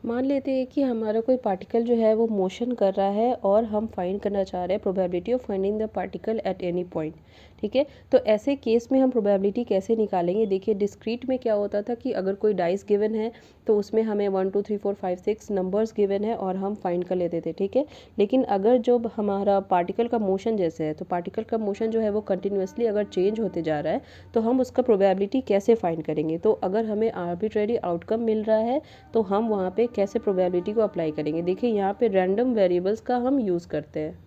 मान लेते हैं कि हमारा कोई पार्टिकल जो है वो मोशन कर रहा है और हम फाइंड करना चाह रहे हैं probability of finding the particle at any point. ठीक है, तो ऐसे केस में हम प्रोबेबिलिटी कैसे निकालेंगे? देखिए डिस्क्रीट में क्या होता था कि अगर कोई डाइस गिवन है तो उसमें हमें 1 2 3 4 5 6 नंबर्स गिवन है और हम फाइंड कर लेते थे। ठीक है, लेकिन अगर जब हमारा पार्टिकल का मोशन जैसे है तो पार्टिकल का मोशन जो है वो कंटिन्यूसली अगर चेंज होते जा रहा है तो हम उसका प्रोबेबिलिटी कैसे फाइंड करेंगे? तो अगर हमें आर्बिट्रेरी आउटकम मिल रहा है तो हम वहाँ पे कैसे प्रोबेबिलिटी को अप्लाई करेंगे? देखिए यहाँ पे रैंडम वेरिएबल्स का हम यूज़ करते हैं।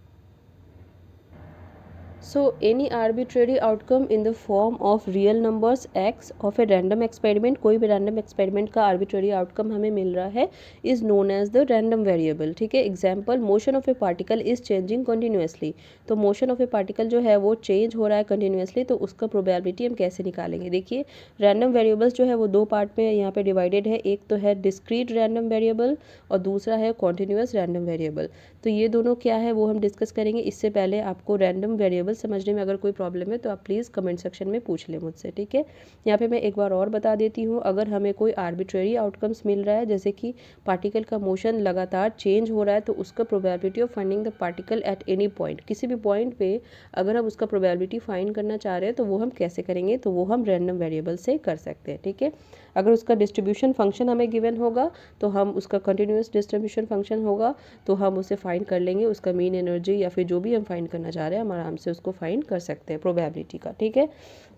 So any arbitrary outcome in the form of real numbers x of a random experiment, कोई भी random experiment का arbitrary outcome हमें मिल रहा है is known as the random variable। ठीक है, example motion of a particle is changing continuously। तो motion of a particle जो है वो change हो रहा है continuously, तो उसका probability हम कैसे निकालेंगे? देखिए random variables जो है वो दो पार्ट में यहाँ पे divided है, एक तो है discrete random variable और दूसरा है continuous random variable। तो ये दोनों क्या है वो हम डिस्कस करेंगे। इससे पहले आपको रैंडम वेरिएबल समझने में अगर कोई प्रॉब्लम है तो आप प्लीज़ कमेंट सेक्शन में पूछ लें मुझसे। ठीक है, यहाँ पे मैं एक बार और बता देती हूँ, अगर हमें कोई आर्बिट्रेरी आउटकम्स मिल रहा है जैसे कि पार्टिकल का मोशन लगातार चेंज हो रहा है तो उसका probability of finding the particle at any point, किसी भी पॉइंट पे अगर हम उसका प्रोबेबिलिटी फाइंड करना चाह रहे हैं तो वो हम कैसे करेंगे? तो वो हम रैंडम वेरिएबल से कर सकते हैं। ठीक है, अगर उसका डिस्ट्रीब्यूशन फंक्शन हमें गिवन होगा तो हम उसका कंटिन्यूस डिस्ट्रीब्यूशन फंक्शन होगा तो हम उसे फाइंड कर लेंगे, उसका मीन एनर्जी या फिर जो भी हम फाइंड करना चाह रहे हैं हम आराम से उसको फाइंड कर सकते हैं प्रोबेबिलिटी का। ठीक है,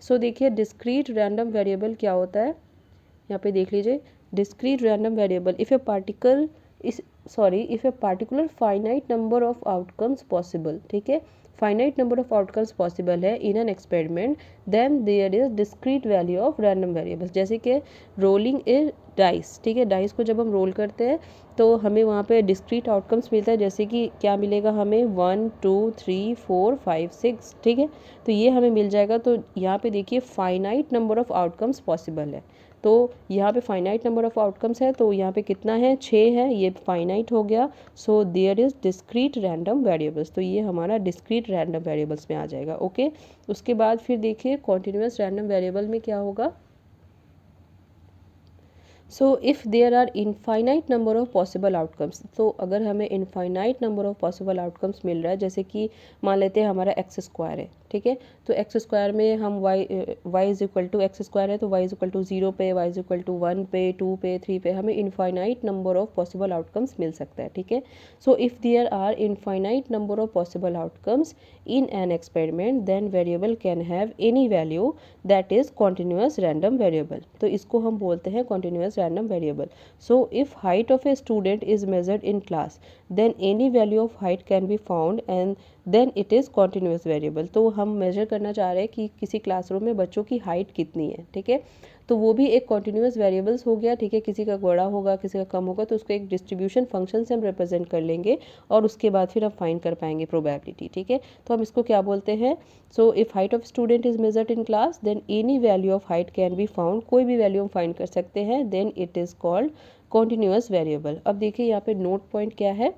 सो देखिए डिस्क्रीट रैंडम वेरिएबल क्या होता है, यहाँ पे देख लीजिए। Discrete random variable if a particular finite number of outcomes possible. ठीक है, finite number of outcomes possible है in an experiment, then there is discrete value of random variables. जैसे कि रोलिंग ए डाइस। ठीक है, डाइस को जब हम रोल करते हैं तो हमें वहाँ पे डिस्क्रीट आउटकम्स मिलता है, जैसे कि क्या मिलेगा हमें 1 2 3 4 5 6। ठीक है, तो ये हमें मिल जाएगा। तो यहाँ पे देखिए finite number of outcomes possible है, तो यहाँ पे फाइनाइट नंबर ऑफ आउटकम्स है तो यहाँ पे कितना है? 6 है, ये फाइनाइट हो गया। So there is discrete random variables, तो ये हमारा डिस्क्रीट रैंडम वेरिएबल्स में आ जाएगा। ओके, उसके बाद फिर देखिए कॉन्टिन्यूस रैंडम वेरिएबल में क्या होगा। So if there are infinite number of possible outcomes, तो अगर हमें infinite number of possible outcomes मिल रहा है, जैसे कि मान लेते हैं हमारा एक्स स्क्वायर है। ठीक है, तो एक्स स्क्वायर में हम y is equal to x square है तो वाई इज इक्वल टू 0 पे, वाई इज इक्वल टू 1 पे, 2 पे, 3 पे, हमें infinite number of possible outcomes मिल सकता है। ठीक है, so if there are infinite number of possible outcomes in an experiment then variable can have any value that is continuous random variable। तो इसको हम बोलते हैं continuous random variable। so if height of a student is measured in class then any value of height can be found and then it is continuous variable। तो हम major करना चाह रहे हैं कि किसी क्लासरूम में बच्चों की हाइट कितनी है। ठीक है, तो वो भी एक कॉन्टिन्यूस वेरिएबल्स हो गया। ठीक है, किसी का बड़ा होगा किसी का कम होगा तो उसको एक डिस्ट्रीब्यूशन फंक्शन से हम रिप्रेजेंट कर लेंगे और उसके बाद फिर हम फाइंड कर पाएंगे प्रोबेबिलिटी। ठीक है, तो हम इसको क्या बोलते हैं? So if height of student is measured in class then any value of height can be found, कोई भी वैल्यू हम फाइंड कर सकते हैं, then it is called continuous variable. अब देखिए यहाँ पे नोट पॉइंट क्या है,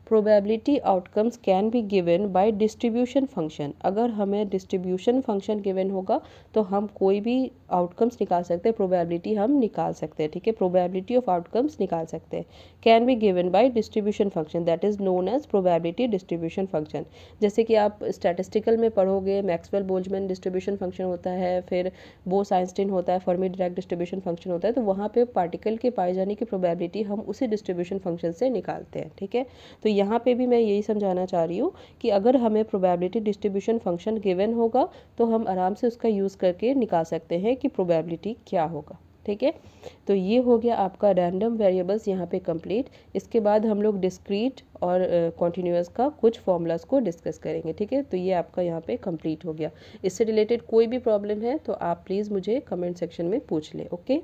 probability outcomes can be given by distribution function. अगर हमें डिस्ट्रीब्यूशन फंक्शन गिवन होगा तो हम कोई भी आउटकम्स निकाल सकते हैं, प्रोबेबिलिटी हम निकाल सकते हैं। ठीक है, प्रोबेबिलिटी ऑफ आउटकम्स निकाल सकते हैं, can be given by distribution function that is known as probability distribution function. जैसे कि आप स्टैटिस्टिकल में पढ़ोगे मैक्सवेल बोल्ट्जमैन डिस्ट्रीब्यूशन फंक्शन होता है, फिर बोस आइंस्टीन होता है, फर्मी डिराक डिस्ट्रीब्यूशन फंक्शन होता है, तो वहाँ पे पार्टिकल के पाए जाने की प्रोबेबिलिटी हम उसी डिस्ट्रीब्यूशन फंक्शन से निकालते हैं। ठीक है, तो यहाँ पे भी मैं यही समझाना चाह रही हूँ कि अगर हमें प्रोबेबिलिटी डिस्ट्रीब्यूशन फंक्शन गिवन होगा तो हम आराम से उसका यूज़ करके निकाल सकते हैं कि प्रोबेबिलिटी क्या होगा। ठीक है, तो ये हो गया आपका रैंडम वेरिएबल्स यहाँ पे कंप्लीट। इसके बाद हम लोग डिस्क्रीट और कॉन्टिन्यूस का कुछ फॉर्मूलाज को डिस्कस करेंगे। ठीक है, तो ये आपका यहाँ पे कंप्लीट हो गया। इससे रिलेटेड कोई भी प्रॉब्लम है तो आप प्लीज़ मुझे कमेंट सेक्शन में पूछ लें। ओके।